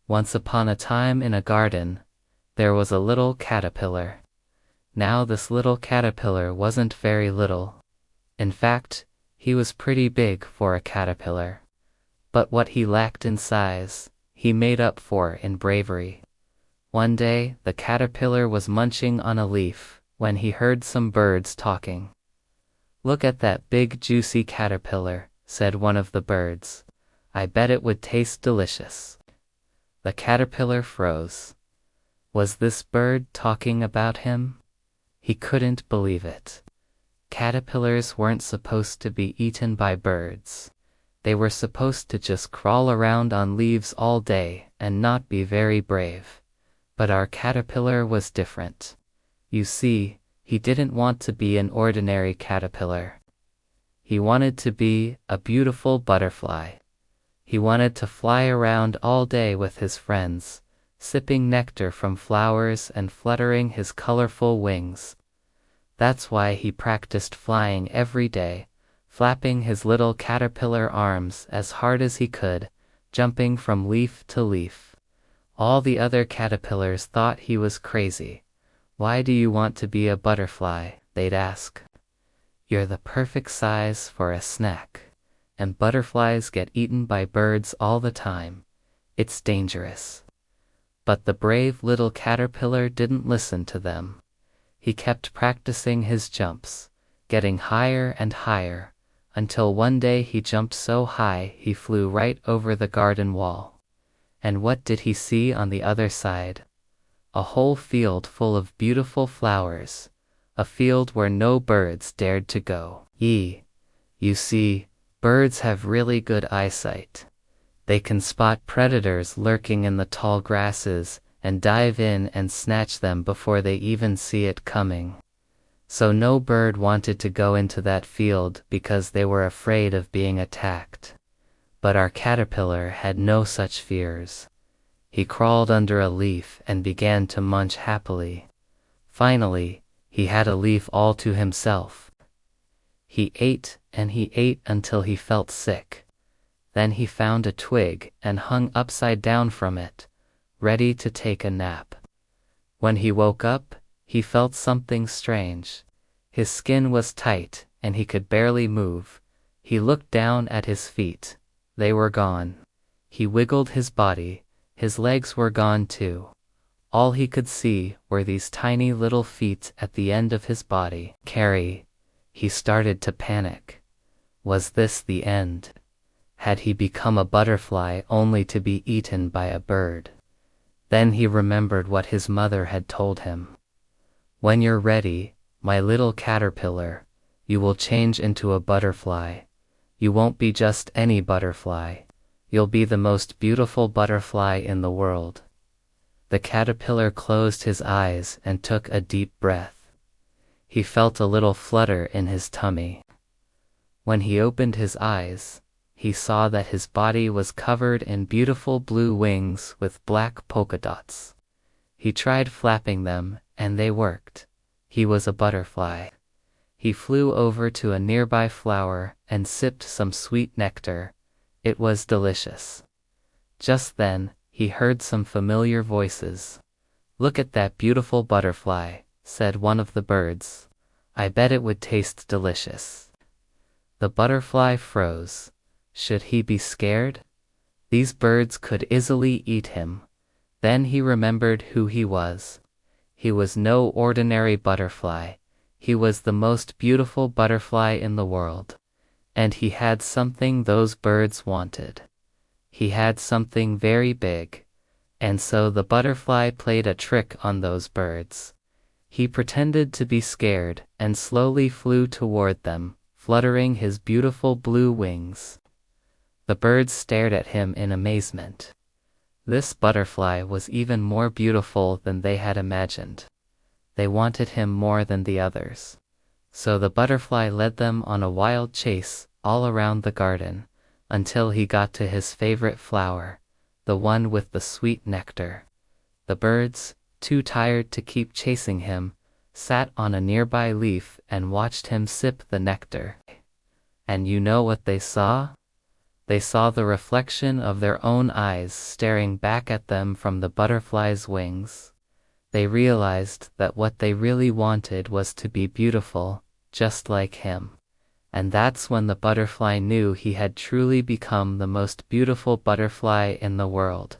Once upon a time in a garden, there was a little caterpillar. Now this little caterpillar wasn't very little. In fact, he was pretty big for a caterpillar. But what he lacked in size, he made up for in bravery. One day, the caterpillar was munching on a leaf when he heard some birds talking. "Look at that big juicy caterpillar," said one of the birds. "I bet it would taste delicious." The caterpillar froze. Was this bird talking about him? He couldn't believe it. Caterpillars weren't supposed to be eaten by birds. They were supposed to just crawl around on leaves all day and not be very brave. But our caterpillar was different. You see, he didn't want to be an ordinary caterpillar. He wanted to be a beautiful butterfly. He wanted to fly around all day with his friends, sipping nectar from flowers and fluttering his colorful wings. That's why he practiced flying every day, flapping his little caterpillar arms as hard as he could, jumping from leaf to leaf. All the other caterpillars thought he was crazy. "Why do you want to be a butterfly?" they'd ask. "You're the perfect size for a snack, and butterflies get eaten by birds all the time. It's dangerous." But the brave little caterpillar didn't listen to them. He kept practicing his jumps, getting higher and higher, until one day he jumped so high he flew right over the garden wall. And what did he see on the other side? A whole field full of beautiful flowers, a field where no birds dared to go. You see, birds have really good eyesight. They can spot predators lurking in the tall grasses and dive in and snatch them before they even see it coming. So no bird wanted to go into that field because they were afraid of being attacked. But our caterpillar had no such fears. He crawled under a leaf and began to munch happily. Finally, he had a leaf all to himself. He ate and he ate until he felt sick. Then he found a twig and hung upside down from it, ready to take a nap. When he woke up, he felt something strange. His skin was tight and he could barely move. He looked down at his feet. They were gone. He wiggled his body. His legs were gone too. All he could see were these tiny little feet at the end of his body. He started to panic. Was this the end? Had he become a butterfly only to be eaten by a bird? Then he remembered what his mother had told him. "When you're ready, my little caterpillar, you will change into a butterfly. You won't be just any butterfly. You'll be the most beautiful butterfly in the world." The caterpillar closed his eyes and took a deep breath. He felt a little flutter in his tummy. When he opened his eyes, he saw that his body was covered in beautiful blue wings with black polka dots. He tried flapping them, and they worked. He was a butterfly. He flew over to a nearby flower and sipped some sweet nectar. It was delicious. Just then, he heard some familiar voices. "Look at that beautiful butterfly," said one of the birds. "I bet it would taste delicious." The butterfly froze. Should he be scared? These birds could easily eat him. Then he remembered who he was. He was no ordinary butterfly. He was the most beautiful butterfly in the world. And he had something those birds wanted. He had something very big. And so the butterfly played a trick on those birds. He pretended to be scared and slowly flew toward them, fluttering his beautiful blue wings. The birds stared at him in amazement. This butterfly was even more beautiful than they had imagined. They wanted him more than the others. So the butterfly led them on a wild chase all around the garden, until he got to his favorite flower, the one with the sweet nectar. The birds, too tired to keep chasing him, sat on a nearby leaf and watched him sip the nectar. And you know what they saw? They saw the reflection of their own eyes staring back at them from the butterfly's wings. They realized that what they really wanted was to be beautiful, just like him. And that's when the butterfly knew he had truly become the most beautiful butterfly in the world.